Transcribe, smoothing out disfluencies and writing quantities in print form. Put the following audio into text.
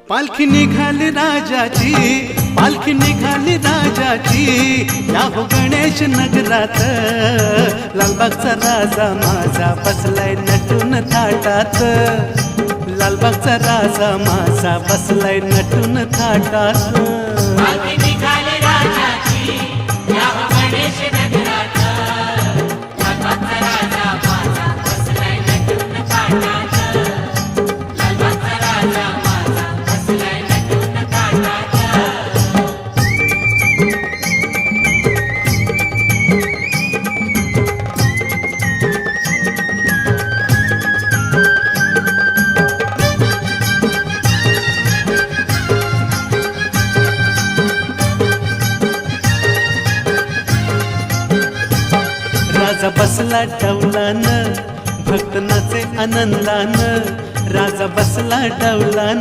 पालखी निघाली राजाची, पालखी निघाली राजाची, या हो गणेश नगरात। लालबागचा राजा माझा बसलाय नटून थाटात, लालबागचा राजा माझा बसलाय नटून थाटात। पालखी निघाली राजाची, या हो गणेश नगरात। लालबागचा राजा माझा बसलाय नटून थाटात, लालबागचा राजा माझा बसलाय नटून थाटात। राजा बसला डौलान, भक्त नाचे आनंदान। राजा बसला डौलान,